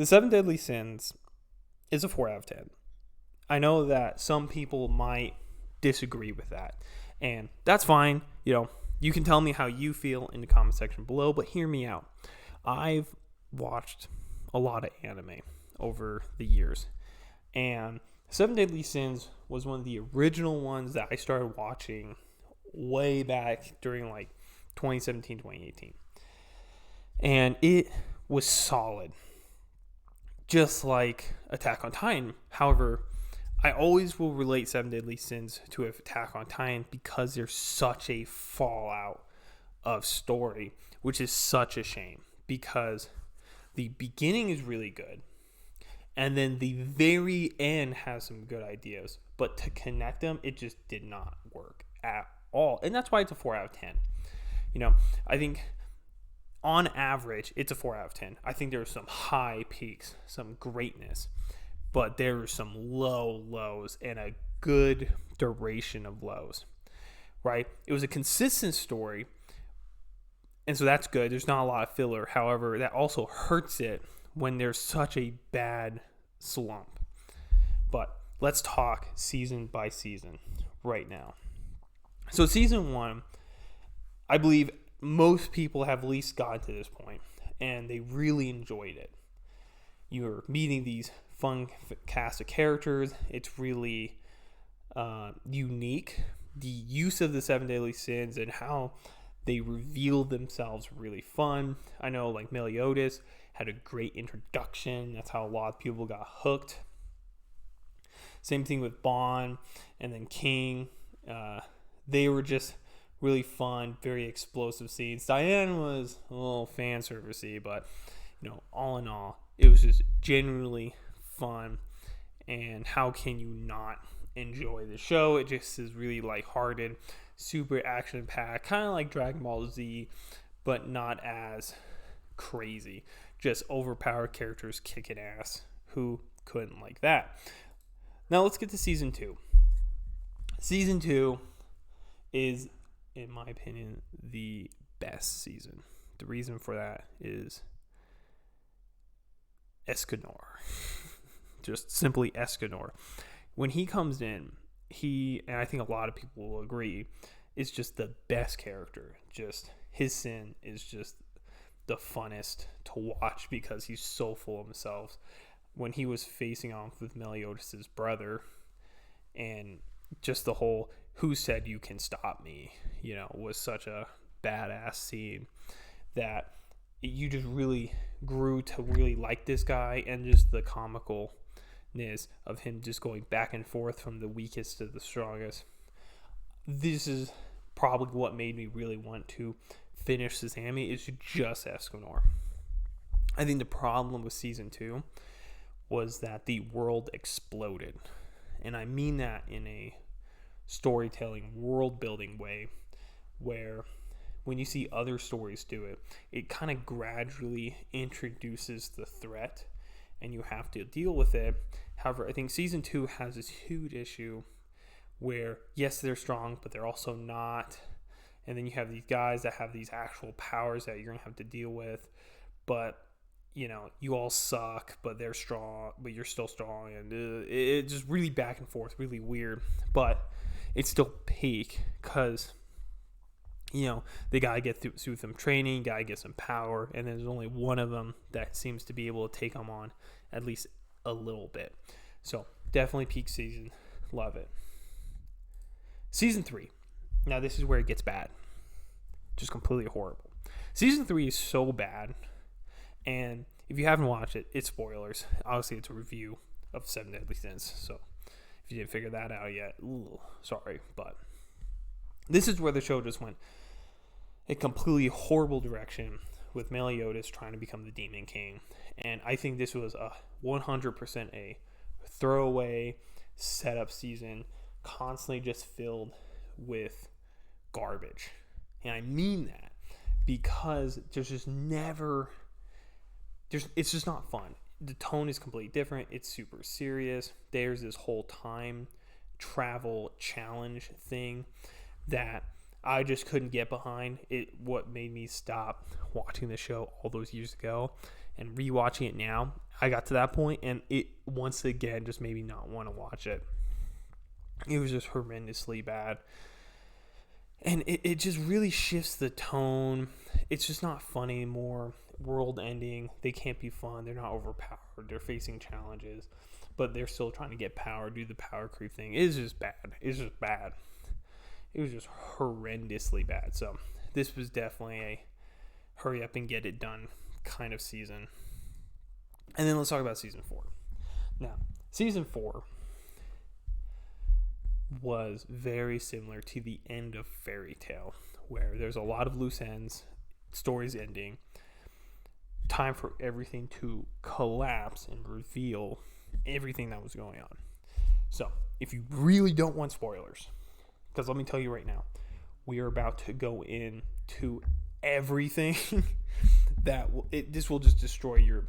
The Seven Deadly Sins is a 4 out of 10. I know that some people might disagree with that, and that's fine. You can tell me how you feel in the comment section below, but hear me out. I've watched a lot of anime over the years, and Seven Deadly Sins was one of the original ones that I started watching way back during like 2017, 2018. And it was solid, just like Attack on Titan. However, I always will relate Seven Deadly Sins to Attack on Titan because there's such a fallout of story, which is such a shame because the beginning is really good. And then the very end has some good ideas. But to connect them, it just did not work at all. And that's why it's a 4 out of 10. I think on average, it's a 4 out of 10. I think there's some high peaks, some greatness. But there are some low lows and a good duration of lows. Right? It was a consistent story. And so that's good. There's not a lot of filler. However, that also hurts it when there's such a bad slump. But let's talk season by season right now. So season 1, I believe most people have at least gotten to this point, and they really enjoyed it. You're meeting these fun cast of characters. It's really unique. The use of the Seven Deadly Sins and how they reveal themselves really fun. I know like Meliodas had a great introduction. That's how a lot of people got hooked. Same thing with Bond and then King. They were just really fun, very explosive scenes. Diane was a little fan servicey, but all in all, it was just genuinely fun. And how can you not enjoy the show? It just is really lighthearted, super action packed, kind of like Dragon Ball Z, but not as crazy. Just overpowered characters kicking ass. Who couldn't like that? Now let's get to season 2. Season 2 is, in my opinion, the best season. The reason for that is Escanor. Just simply Escanor. When he comes in, and I think a lot of people will agree, is just the best character. Just his sin is just the funnest to watch because he's so full of himself. When he was facing off with Meliodas' brother, and just the whole "who said you can stop me," was such a badass scene that you just really grew to really like this guy, and just the comicalness of him just going back and forth from the weakest to the strongest. This is probably what made me really want to finish this anime, is just Escanor. I think the problem with season 2 was that the world exploded. And I mean that in a storytelling, world building way, where when you see other stories do it, it kind of gradually introduces the threat and you have to deal with it. However, I think season 2 has this huge issue where, yes, they're strong, but they're also not. And then you have these guys that have these actual powers that you're going to have to deal with. But, you all suck, but they're strong, but you're still strong. And it's just really back and forth, really weird. But it's still peak because, they got to get through some training, got to get some power. And there's only one of them that seems to be able to take them on at least a little bit. So definitely peak season. Love it. Season 3. Now this is where it gets bad. Just completely horrible. Season 3 is so bad. And if you haven't watched it, it's spoilers. Obviously, it's a review of Seven Deadly Sins. So if you didn't figure that out yet, sorry. But this is where the show just went a completely horrible direction with Meliodas trying to become the Demon King. And I think this was a 100% a throwaway setup season, constantly just filled with garbage. And I mean that because there's just never... it's just not fun. The tone is completely different. It's super serious. There's this whole time travel challenge thing that I just couldn't get behind. What made me stop watching the show all those years ago and rewatching it now, I got to that point, and it once again just made me not want to watch it. It was just horrendously bad. And it just really shifts the tone. It's just not fun anymore. World ending. They can't be fun. They're not overpowered. They're facing challenges. But they're still trying to get power, do the power creep thing. It's just bad. It's just bad. It was just horrendously bad. So this was definitely a hurry up and get it done kind of season. And then let's talk about season 4. Now, season 4 was very similar to the end of Fairy Tail, where there's a lot of loose ends, stories ending, time for everything to collapse and reveal everything that was going on. So, if you really don't want spoilers, because let me tell you right now, we are about to go into everything this will just destroy your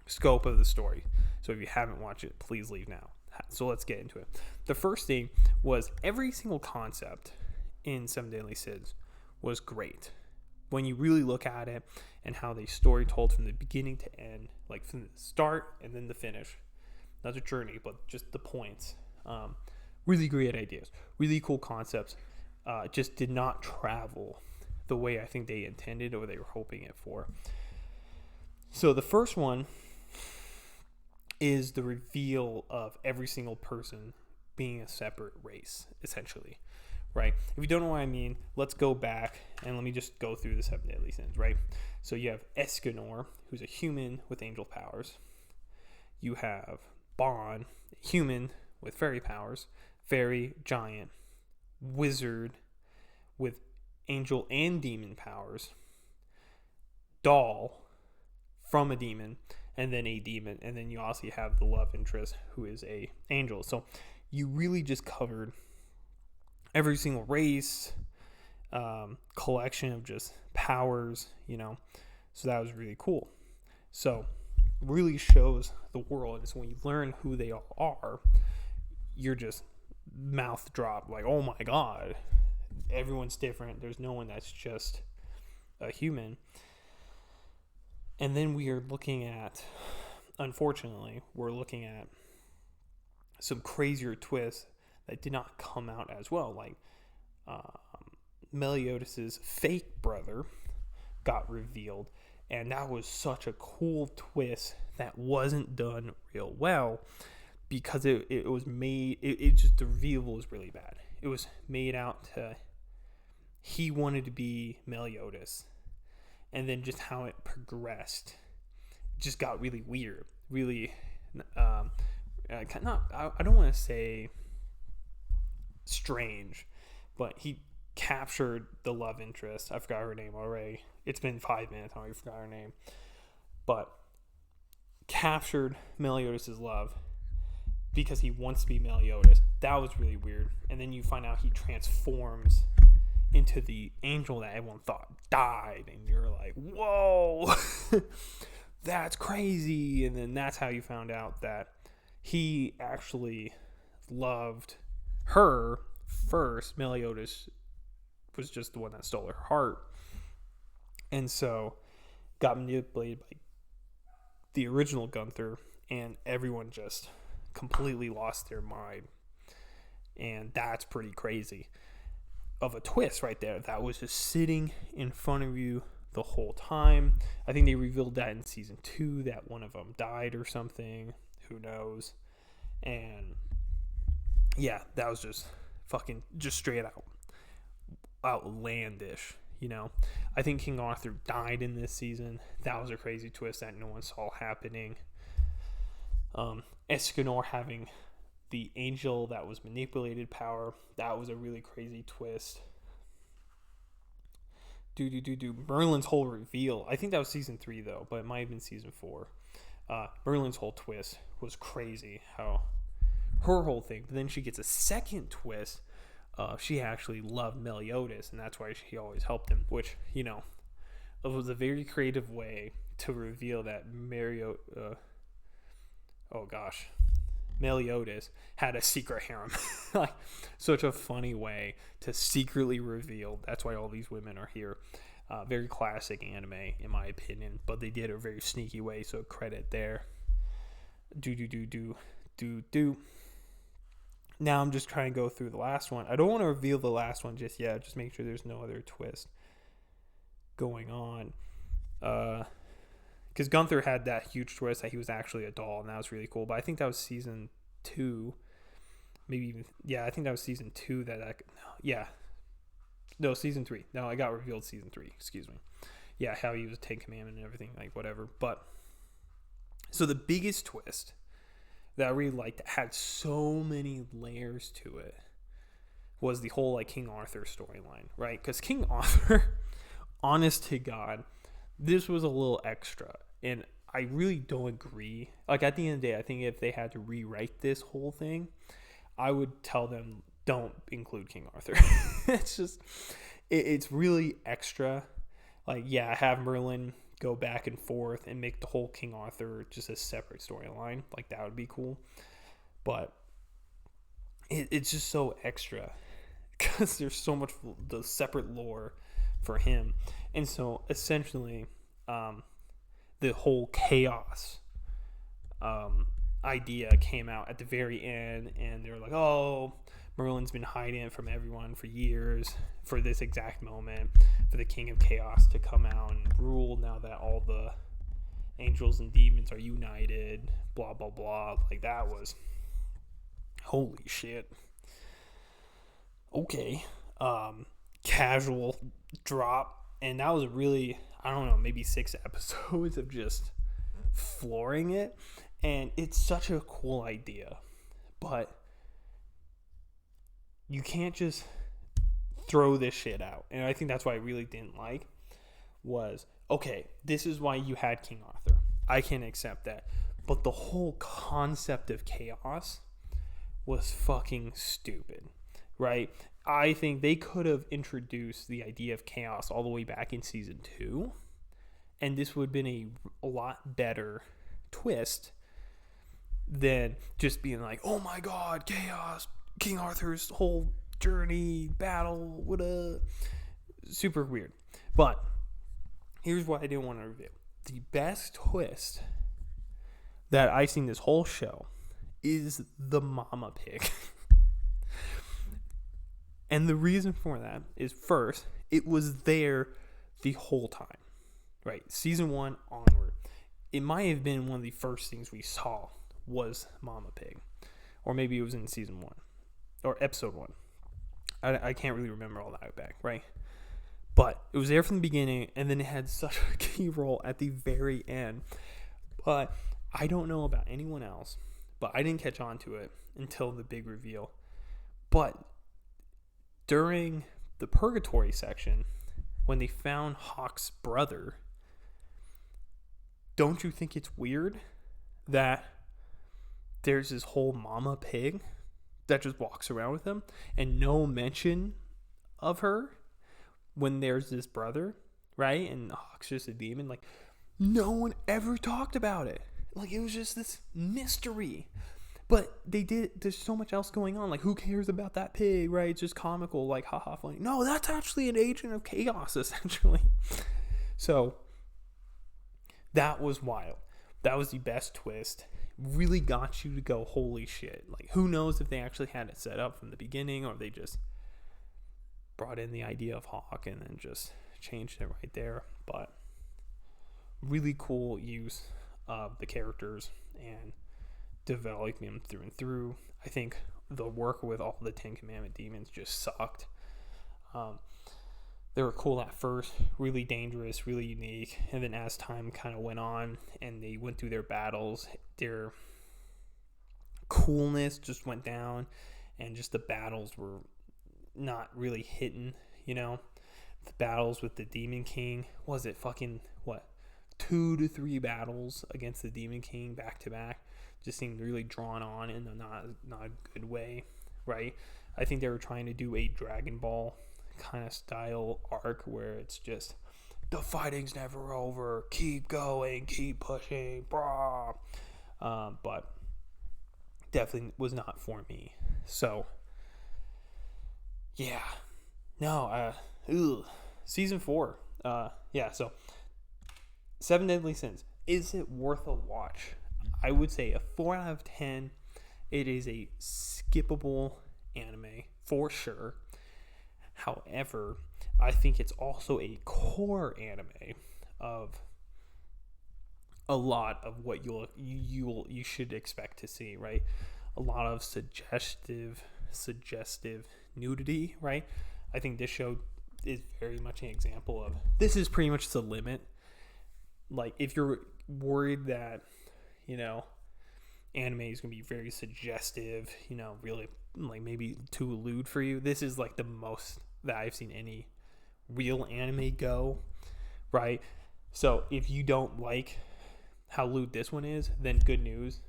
scope of the story. So if you haven't watched it, please leave now. So let's get into it. The first thing was every single concept in Seven Deadly Sins was great. When you really look at it and how they story told from the beginning to end, like from the start and then the finish. Not the journey, but just the points. Really great ideas. Really cool concepts. Just did not travel the way I think they intended or they were hoping it for. So the first one is the reveal of every single person being a separate race, essentially, right? If you don't know what I mean, let's go back and let me just go through the Seven Deadly Sins, right? So you have Escanor, who's a human with angel powers. You have Bon, a human with fairy powers. Fairy, giant, wizard with angel and demon powers. Doll from a demon. And then a demon, and then you also have the love interest, who is a angel. So you really just covered every single race, collection of just powers, So that was really cool. So really shows the world. And so when you learn who they all are, you're just mouth drop, like, oh my god, everyone's different. There's no one that's just a human. And then we are looking at, unfortunately, some crazier twists that did not come out as well. Like Meliodas' fake brother got revealed. And that was such a cool twist that wasn't done real well because it was made, the reveal was really bad. It was made out to, he wanted to be Meliodas. And then just how it progressed just got really weird. Really, I don't want to say strange, but he captured the love interest. I forgot her name already. It's been 5 minutes. I already forgot her name. But captured Meliodas' love because he wants to be Meliodas. That was really weird. And then you find out he transforms into the angel that everyone thought died, and you're like, whoa, that's crazy. And then that's how you found out that he actually loved her first. Meliodas was just the one that stole her heart, and so got manipulated by the original Gunther, and everyone just completely lost their mind. And that's pretty crazy of a twist right there. That was just sitting in front of you the whole time. I think they revealed that in season 2, that one of them died or something. Who knows? And yeah, that was just fucking just straight out outlandish. I think King Arthur died in this season. That was a crazy twist that no one saw happening. Escanor having the angel that was manipulated power, that was a really crazy twist. Merlin's whole reveal, I think that was season 3 though, but it might have been season 4. Merlin's whole twist was crazy, how her whole thing, but then she gets a second twist. She actually loved Meliodas, and that's why she always helped him, which, it was a very creative way to reveal that Meliodas had a secret harem. Like, such a funny way to secretly reveal. That's why all these women are here. Very classic anime, in my opinion, but they did it a very sneaky way, so credit there. Do. Now I'm just trying to go through the last one. I don't want to reveal the last one just yet. Just make sure there's no other twist going on. Because Gunther had that huge twist that he was actually a doll, and that was really cool. But I think that was season 2. Maybe even, yeah, I think that was season 2 No, season 3. No, I got revealed season 3. Excuse me. Yeah, how he was a Ten Commandment and everything, like whatever. But so the biggest twist that I really liked, that had so many layers to it, was the whole like King Arthur storyline, right? Because King Arthur, honest to God, this was a little extra, and I really don't agree. Like at the end of the day, I think if they had to rewrite this whole thing, I would tell them don't include King Arthur. It's really extra. Like, yeah, have Merlin go back and forth and make the whole King Arthur just a separate storyline. Like, that would be cool. But it's just so extra because there's so much the separate lore for him. And so essentially, the whole chaos idea came out at the very end, and they were like, oh, Merlin's been hiding it from everyone for years for this exact moment, for the King of Chaos to come out and rule now that all the angels and demons are united, blah, blah, blah. Like, that was, holy shit. Okay. Casual drop, and that was really, I don't know, maybe 6 episodes of just flooring it, and it's such a cool idea, but you can't just throw this shit out. And I think that's why I really didn't like was, okay, this is why you had King Arthur. I can accept that. But the whole concept of chaos was fucking stupid, right? I think they could have introduced the idea of chaos all the way back in season 2, and this would have been a lot better twist than just being like, oh my god, chaos, King Arthur's whole journey, battle, what a super weird. But here's what I didn't want to reveal. The best twist that I've seen this whole show is the Mama Pig. And the reason for that is, first, it was there the whole time, right? Season 1 onward. It might have been one of the first things we saw was Mama Pig. Or maybe it was in season 1. Or episode 1. I can't really remember all that back, right? But it was there from the beginning, and then it had such a key role at the very end. But I don't know about anyone else, but I didn't catch on to it until the big reveal. But during the Purgatory section, when they found Hawk's brother, don't you think it's weird that there's this whole Mama Pig that just walks around with him and no mention of her when there's this brother, right? And Hawk's just a demon. Like, no one ever talked about it. Like, it was just this mystery. But there's so much else going on. Like, who cares about that pig, right? It's just comical, like, haha, funny. No, that's actually an agent of chaos, essentially. So, that was wild. That was the best twist. Really got you to go, holy shit. Like, who knows if they actually had it set up from the beginning, or they just brought in the idea of Hawk and then just changed it right there. But really cool use of the characters and developing them through and through. I think the work with all the Ten Commandment demons just sucked. They were cool at first, really dangerous, really unique, and then as time kind of went on and they went through their battles, their coolness just went down, and just the battles were not really hitting, you know? The battles with the Demon King, was it fucking, 2 to 3 battles against the Demon King back to back? Just seemed really drawn on in a not a good way, right? I think they were trying to do a Dragon Ball kind of style arc where it's just, the fighting's never over, keep going, keep pushing, brah. But definitely was not for me. So yeah, no, season 4, Yeah, so Seven Deadly Sins. Is it worth a watch? I would say a 4 out of 10. It is a skippable anime for sure. However, I think it's also a core anime of a lot of what you should expect to see, right? A lot of suggestive nudity, right? I think this show is very much an example of this is pretty much the limit. Like, if you're worried that, anime is going to be very suggestive, really, like, maybe too lewd for you, this is, like, the most that I've seen any real anime go, right? So, if you don't like how lewd this one is, then good news.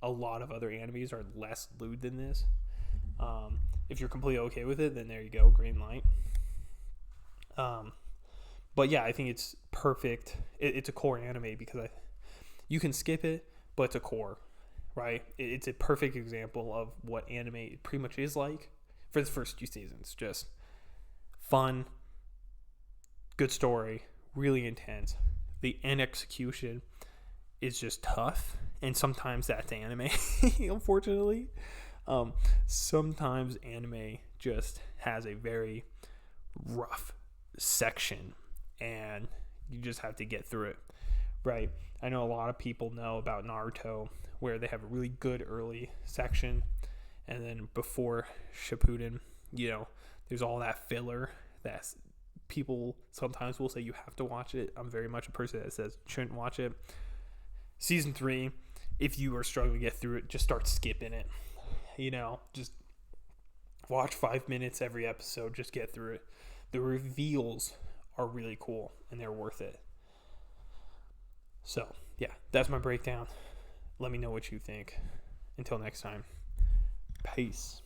A lot of other animes are less lewd than this. If you're completely okay with it, then there you go, green light. But yeah, I think it's perfect. It's a core anime because you can skip it, but it's a core, right? It's a perfect example of what anime pretty much is like for the first 2 seasons. Just fun, good story, really intense. The end execution is just tough, and sometimes that's anime, unfortunately. Sometimes anime just has a very rough section, and you just have to get through it, right? I know a lot of people know about Naruto, where they have a really good early section, and then before Shippuden, there's all that filler that people sometimes will say you have to watch it. I'm very much a person that says you shouldn't watch it. Season 3, if you are struggling to get through it, just start skipping it. Just watch 5 minutes every episode, just get through it. The reveals are really cool, and they're worth it. So, yeah, that's my breakdown. Let me know what you think. Until next time, peace.